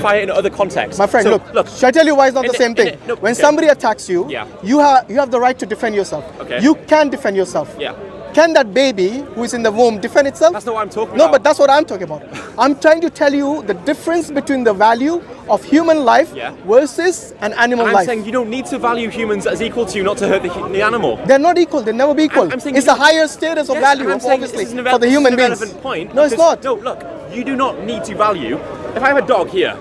justify it in other contexts. My friend, So, look. Should I tell you why it's not the same thing? No, When okay. somebody attacks you, Yeah. you have the right to defend yourself. Okay. You can defend yourself. Yeah. Can that baby who is in the womb defend itself? That's not what I'm talking No, about. but that's what I'm talking about. I'm trying to tell you the difference between the value of human life Yeah. versus an animal I'm life. saying you don't need to value humans as equal to you, not to hurt the animal. They're not equal. They'll never be equal. I'm saying it's you a higher status of Yes, value, and I'm saying obviously, this is for the human this is an beings. irrelevant point. No, it's because- not. No, look, you do not need to value. If I have a dog here,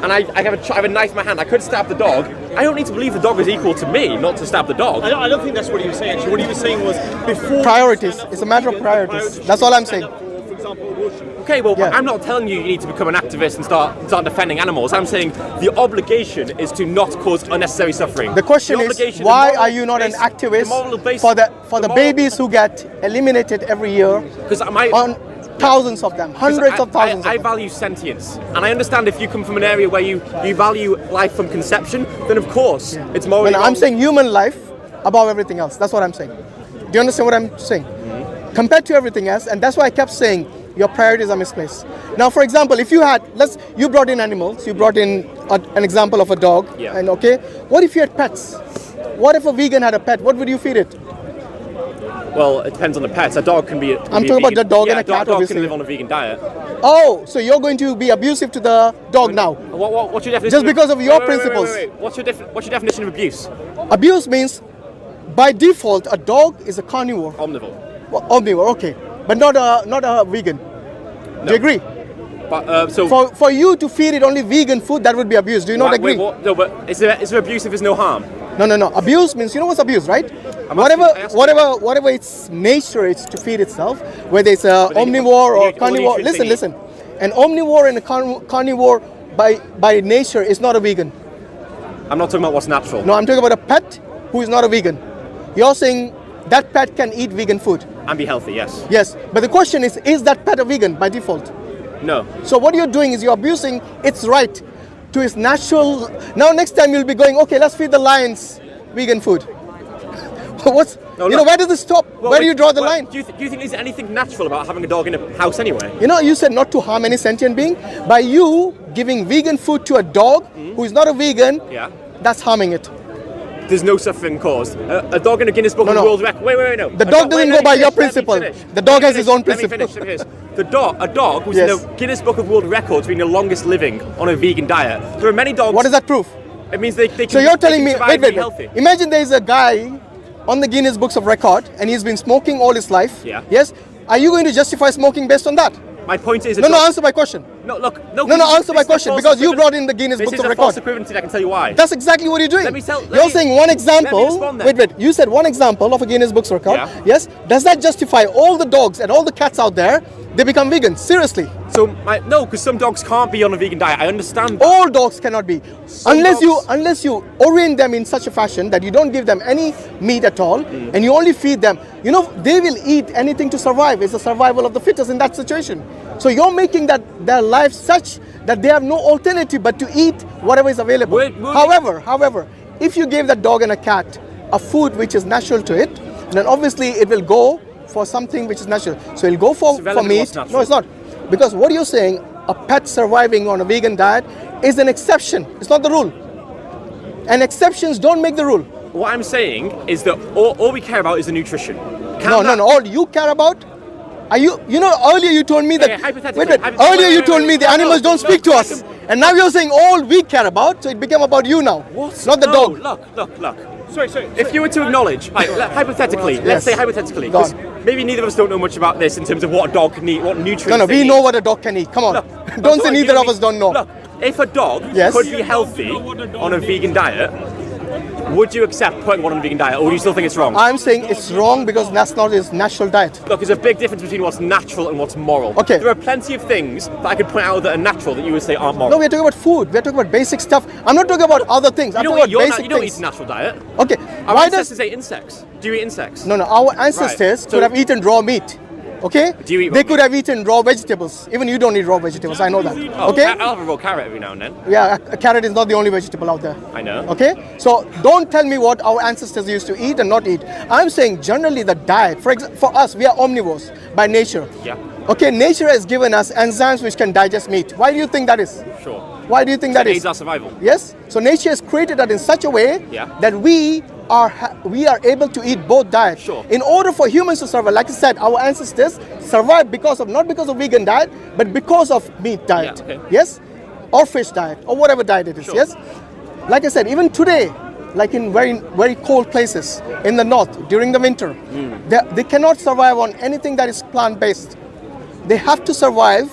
and I have a knife in my hand, I could stab the dog. I don't need to believe the dog is equal to me, not to stab the dog. I don't think that's what he was saying. Actually, what he was saying was before Priorities. you stand up It's a for matter of vegan, priorities. the That's all I'm stand saying. up for example, abortion. Okay, well, Yeah. I'm not telling you need to become an activist and start defending animals. I'm saying the obligation is to not cause unnecessary suffering. The question is, obligation- why the moral are you not an base- activist the moral base- for the moral- babies who get eliminated every year? Because my On thousands of them, hundreds of thousands I of them. value sentience, and I understand if you come from an area where you value life from conception, then of course it's morally When wrong. I'm saying human life above everything else. That's what I'm saying. Do you understand what I'm saying? Compared to everything else, and that's why I kept saying your priorities are misplaced. Now, for example, if you brought in animals, you brought in an example of a dog, Yeah. and okay, what if you had pets? What if a vegan had a pet? What would you feed it? Well, it depends on the pets. A dog can be. I'm talking about the dog and a cat, dog obviously. can live on a vegan diet. Oh, so you're going to be abusive to the dog now? What's your definition? Just because of your Wait, principles. What's your definition of abuse? Abuse means, by default, a dog is a carnivore. Omnivore. Well, omnivore, okay, but not a vegan. Do you agree? But so. For you to feed it only vegan food, that would be abuse. Do you not agree? No, but is there abuse if there's no harm? No. Abuse means, you know what's abuse, right? I asked you. Whatever its nature is to feed itself, whether it's a But then you- omnivore you or eat all the carnivore. nutrients they Listen. An omnivore and a carnivore by nature is not a vegan. I'm not talking about what's natural. No, I'm talking about a pet who is not a vegan. You're saying that pet can eat vegan food. And be healthy, yes. Yes, but the question is that pet a vegan by default? No. So what you're doing is you're abusing its right to its natural. Now next time you'll be going, okay, let's feed the lions vegan food. What's No, you know, look. where does it stop? Well, Where do you draw the well, line? Do you think there's anything natural about having a dog in a house anyway? You know, you said not to harm any sentient being. By you giving vegan food to a dog who is not a vegan, Yeah. that's harming it. There's no suffering caused. A dog in a Guinness Book No, of no. World Records. Wait, no. The A dog doesn't let go me by your finish, let me principle. finish. The dog Let me has his own finish, principle. Let me finish. A dog who's Yes. in the Guinness Book of World Records being the longest living on a vegan diet. There are many dogs. What does that prove? It means they can. So you're telling they me, can wait, survive and be healthy. Imagine there is a guy on the Guinness Books of Record and he's been smoking all his life. Yeah. Yes. Are you going to justify smoking based on that? My point is. No, answer my question. No, look. No, this answer my is a question, false because you equivalent- brought in the Guinness This Books is of a Record. false equivalency. I can tell you why. That's exactly what you're doing. Let me You're saying one example. respond then. Wait. You said one example of a Guinness Books record. Yeah. Yes. Does that justify all the dogs and all the cats out there? They become vegan. Seriously. So no, because some dogs can't be on a vegan diet. I understand. That. All dogs cannot be, Some unless dogs- you orient them in such a fashion that you don't give them any meat at all, and you only feed them. You know, they will eat anything to survive. It's the survival of the fittest in that situation. So you're making their life such that they have no alternative but to eat whatever is available. However, if you gave that dog and a cat a food which is natural to it, then obviously it will go for something which is natural. So it'll go for irrelevant meat. what's natural. No, it's not. Because what you're saying, a pet surviving on a vegan diet is an exception. It's not the rule. And exceptions don't make the rule. What I'm saying is that all we care about is the nutrition. No. All you care about are you know, earlier you told me that. Okay, hypothetically, Earlier you told me the no, animals don't speak to us. And now you're saying all we care about, so it became about you now. What? Not the No, dog. Look. Sorry. If you were to acknowledge, hypothetically, Yes. let's say hypothetically, Go because maybe neither of us don't know much about this in terms of what a dog can eat, what nutrients. No, they we know need. what a dog can eat. Come on. Look, Don't say neither of us don't know. Look, if a dog Yes. could be healthy on a vegan diet, would you accept putting one on a vegan diet, or do you still think it's wrong? I'm saying it's wrong because that's not his natural diet. Look, there's a big difference between what's natural and what's moral. Okay. There are plenty of things that I could point out that are natural that you would say aren't moral. No, we're talking about food. We're talking about basic stuff. I'm not talking about other things. I'm you talking don't, eat, about basic you don't things. eat a natural diet. Okay. Our Why ancestors does ate insects. Do you eat insects? No, our ancestors So- could have eaten raw meat. Okay? Do you eat raw They could meat? have eaten raw vegetables. Even you don't eat raw vegetables. I know that. Oh, Okay? I'll have a raw carrot every now and then. Yeah, a carrot is not the only vegetable out there. I know. Okay? So don't tell me what our ancestors used to eat and not eat. I'm saying generally the diet, for us, we are omnivores by nature. Yeah. Okay, nature has given us enzymes which can digest meat. Why do you think that is? Sure. Why do you think that It is? aids our survival. Yes. So nature has created that in such a way Yeah. that we are able to eat both diets. Sure. In order for humans to survive, like I said, our ancestors survived because of not because of vegan diet, but because of meat diet. okay. Yes, or fish diet, or whatever diet it is. Sure. Yes. Like I said, even today, like in very cold places in the north during the winter, they cannot survive on anything that is plant-based. They have to survive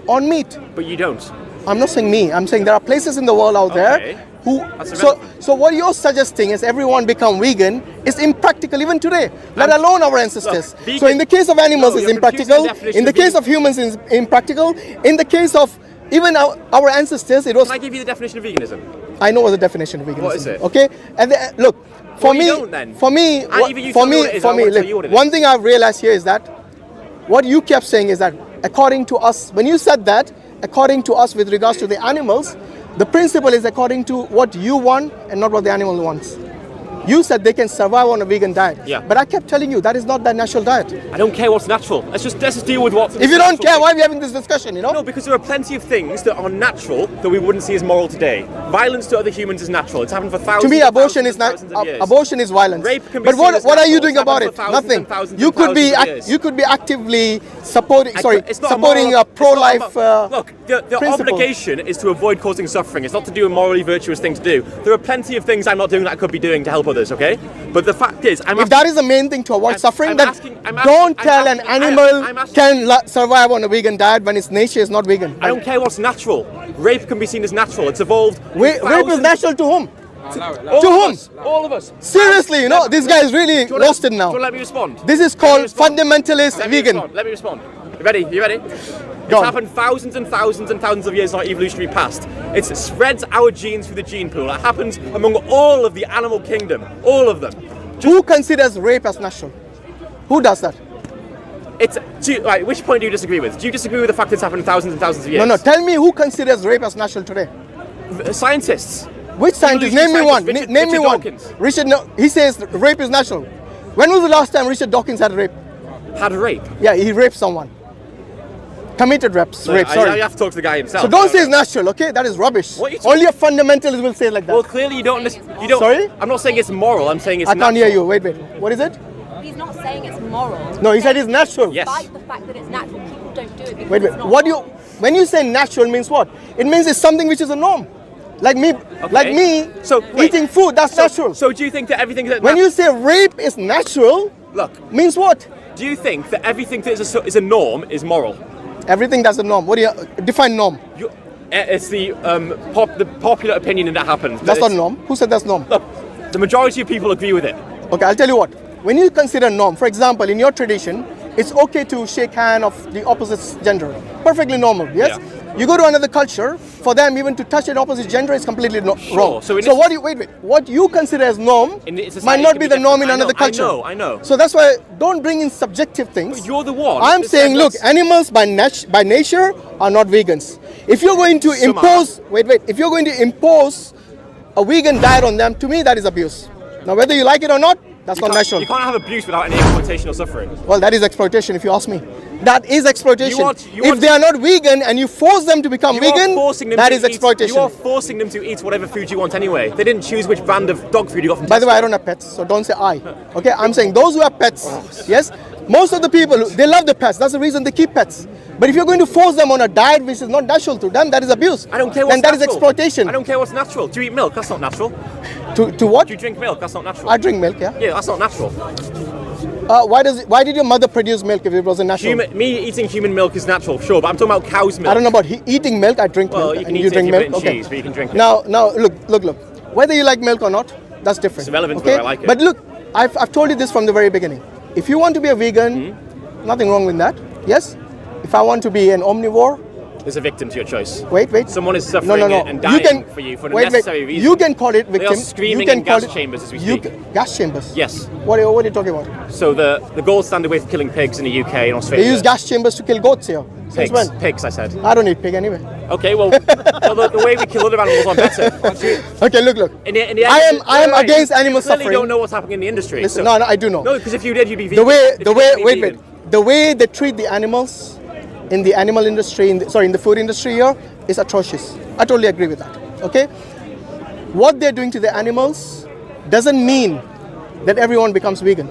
on meat. But you don't. I'm not saying me. I'm saying there are places in the world out Okay. there who. That's So, irrelevant. so what you're suggesting is everyone become vegan is impractical even today, let alone our ancestors. Look, So in the case of animals, No, it's you're impractical. confusing the definition In the of case vegan. of humans, it's impractical. In the case of even our ancestors, it was. Can I give you the definition of veganism? I know what the definition of veganism. What is it? Okay, and look, for Well, you me, don't then. for me, And even you for tell me me, what it is, for I me, won't tell look, you what it one is. thing I've realized here is that what you kept saying is that according to us, when you said that, according to us with regards to the animals, the principle is according to what you want and not what the animal wants. You said they can survive on a vegan diet. Yeah. But I kept telling you that is not their natural diet. I don't care what's natural. Let's just deal with what's. If you don't care, why are we having this discussion, you know? No, because there are plenty of things that are natural that we wouldn't see as moral today. Violence to other humans is natural. It's happened for thousands. To me, and abortion thousands is not. and thousands of years. Abortion is violence. Rape can be but seen as what are you natural. doing It's about happened it? for thousands Nothing. and thousands You and could be thousands of years. you could be actively supporting. It's not supporting moral, a pro-life. look, the principle. obligation is to avoid causing suffering. It's not to do a morally virtuous thing to do. There are plenty of things I'm not doing that I could be doing to help others. Okay, but the fact is, If that is the main thing to avoid suffering, I'm then asking- don't I'm tell asking- an animal I'm asking- can survive on a vegan diet when its nature is not vegan. I don't care what's natural. Rape can be seen as natural. It's evolved. Rape is thousands- natural to whom? All To of whom? us, all of us. Seriously, you know, this guy is really Do you wanna- lost it Do you now. want to let me respond? This is Let me called respond. fundamentalist Let me vegan. respond. Let me respond. You ready? You ready? Go It's on. happened thousands and thousands and thousands of years in our evolutionary past. It spreads our genes through the gene pool. It happens among all of the animal kingdom. All of them. Who considers rape as natural? Who does that? Right, which point do you disagree with? Do you disagree with the fact it's happened thousands and thousands of years? No, tell me who considers rape as natural today. Scientists. Which scientist? Evolutionary Name me one. scientist, Name me Richard one. Dawkins. Richard, no, he says rape is natural. When was the last time Richard Dawkins had rape? Had rape. Yeah, he raped someone. Committed rape. Sorry. You have to talk to the guy himself. So don't say it's natural, okay? That is rubbish. What are you talking- Only a fundamentalist will say it like that. Well, clearly you don't. You don't. Sorry? I'm not saying it's moral. I'm saying it's. I can't hear natural. you. Wait. What is it? He's not saying it's moral. No, he said it's natural. Yes. Despite the fact that it's natural, people don't do it because Wait. it's not What do you? moral. When you say natural means what? It means it's something which is a norm. Like me, So, wait. eating food. That's natural. So do you think that everything that When you say rape is natural, look? means what? Do you think that everything that is a norm is moral? Everything that's a norm. What do you define norm? It's the popular opinion that happens. That's not norm. Who said that's norm? Look, the majority of people agree with it. Okay, I'll tell you what. When you consider norm, for example, in your tradition, it's okay to shake hand of the opposite gender. Perfectly normal, yes? Yeah. You go to another culture, for them even to touch an opposite gender is completely wrong. So in So this- what do you wait? What you consider as norm In this society might it not can be be the norm in different. another culture. I know. So that's why don't bring in subjective things. You're the one. I'm that saying, said look, let's- animals by nature are not vegans. If you're going to Some impose, if you're going to impose a vegan diet on them, to me that is abuse. Now whether you like it or not, that's not natural. You can't have abuse without any exploitation or suffering. Well, that is exploitation if you ask me. That is exploitation. You if want- they are not vegan and you force them to become You vegan, are forcing them that to is eat- exploitation. You are forcing them to eat whatever food you want anyway. They didn't choose which brand of dog food you got from By the way, Tesco. I don't have pets, so don't say I. Okay, I'm saying those who have pets, yes, most of the people, they love the pets. That's the reason they keep pets. But if you're going to force them on a diet which is not natural to them, that is abuse. I don't care what's And that is natural. exploitation. I don't care what's natural. Do you eat milk? That's not natural. To what? Do you drink milk? That's not natural. I drink milk, yeah. Yeah, that's not natural. Why did your mother produce milk if it wasn't natural? Me eating human milk is natural, sure, but I'm talking about cow's milk. I don't know about eating milk. I drink Well, milk, you can and eat you it drink if you milk. put it in Okay. cheese, but you can drink it. Now, look. Whether you like milk or not, that's different. It's irrelevant okay? whether I like it. But look, I've told you this from the very beginning. If you want to be a vegan, nothing wrong with that. Yes. If I want to be an omnivore, There's a victim to your choice. wait. Someone is suffering No. and dying for you for an unnecessary reason. You can call it They victim. are screaming you can in call gas it, chambers as we you speak. Gas chambers. Yes. What are you talking about? So the gold standard way for killing pigs in the UK and Australia. They use gas chambers to kill goats here. Since pigs. when? Pigs, I said. I don't eat pig anyway. Okay, well, the way we kill other animals are better. Okay, look. In the I am right, against you animal clearly suffering. don't know what's happening in the industry. Listen, so- no, I do know. No, because if you did, you'd be vegan. the way If you did, you'd be vegan. the way they treat the animals in the animal industry, in the food industry here, is atrocious. I totally agree with that. Okay? What they're doing to the animals doesn't mean that everyone becomes vegan.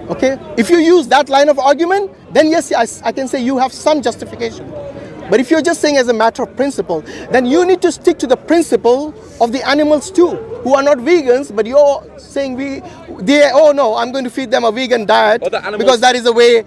Okay? If you use that line of argument, then yes, I can say you have some justification. But if you're just saying as a matter of principle, then you need to stick to the principle of the animals too, who are not vegans, but you're saying oh no, I'm going to feed them a vegan diet because that is the way,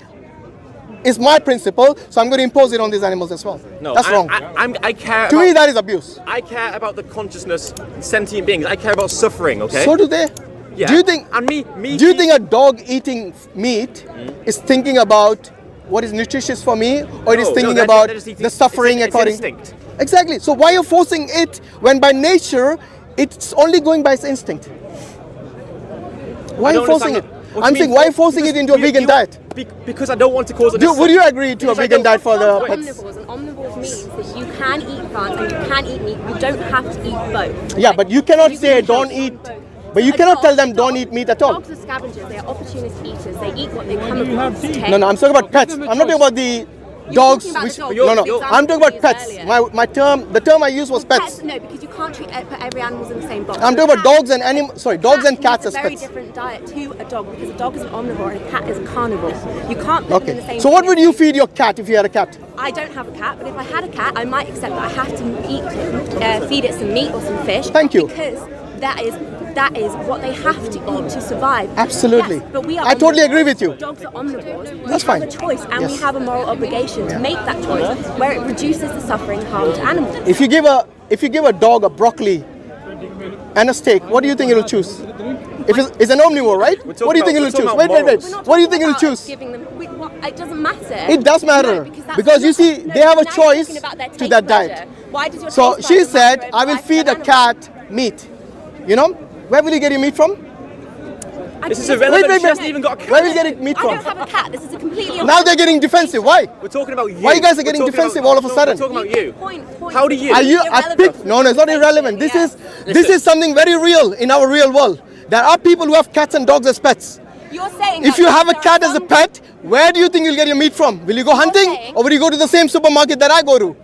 it's my principle, so I'm going to impose it on these animals as well. No, that's wrong. I care. To me, that is abuse. I care about the consciousness, sentient beings. I care about suffering. Okay. So do they. Yeah. Do you think? And me do you think a dog eating meat is thinking about what is nutritious for me, or it is thinking about the suffering according? Instinct. Exactly. So why are you forcing it when by nature it's only going by its instinct? Why are you forcing it? I'm saying, why are you forcing it into a vegan diet? Because I don't want to cause it. Would you agree to a vegan diet for the pets? Omnivores, and omnivores means that you can eat plants and you can eat meat. You don't have to eat both. Yeah, but you cannot say don't eat. But you A cannot dog- tell them don't eat meat at all. Dogs are scavengers. They are opportunist eaters. They eat what they come across. Okay? No, I'm talking about pets. I'm not talking about the dogs. talking about Which, the dogs, no, the no. example I'm talking about you pets. used earlier. The term I used was pets. No, because you can't put every animal in the same box. I'm talking about dogs and animals. Sorry, dogs and cats as It's a very pets. different diet to a dog because a dog is an omnivore and a cat is a carnivore. You can't put them in the Okay. same. So what would you feed your cat if you had a cat? I don't have a cat, but if I had a cat, I might accept that I have to feed it some meat or some fish. Thank you. Because that is what they have to eat to survive. Absolutely. Yes, but we are I totally omnivores. agree with you. Dogs are omnivores. We That's have fine. a choice, and we Yes. have a moral obligation to make that choice, where it reduces the suffering harm to animals. If you give a dog a broccoli and a steak, what do you think it'll choose? If it's an omnivore, right? What do you think it'll choose? Wait. We're not What do you think talking it'll about choose? Giving them, it doesn't matter. It does matter. No, that's because you see, no, they have a now you're choice talking about their to taste that pleasure. diet. Why does your So taste she pleasure said, matter I over will life feed of a an cat meat. You know? Where will you get your meat from? animal? This is Listen, irrelevant. Wait. She hasn't even got a cat. Where will you get it meat I from? don't have a cat. This is a completely. Now they're getting defensive. Why? We're talking about you. Why you guys are getting We're talking defensive about- all of a sudden? We're talking about you. Point. How do you- Are you? Irrelevant. No, it's not irrelevant. This Yeah. is something very real in our real world. There are people who have cats and dogs as pets. You're saying If that you have a there are cat as a some- pet, where do you think you'll get your meat from? Will you go hunting, saying- or will you go to the same supermarket that I go to?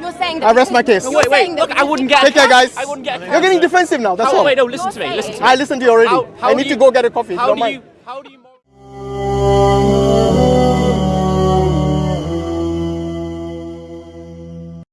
You're saying that I rest my case. You're Wait. saying that Look, I wouldn't get. Take care, guys. I wouldn't get. A cat. You're getting defensive now. That's all. Wait, no. Listen to me. Listen to me. I listened to you already. How I do need you- to go get a coffee. How Don't do mind. you? How do you?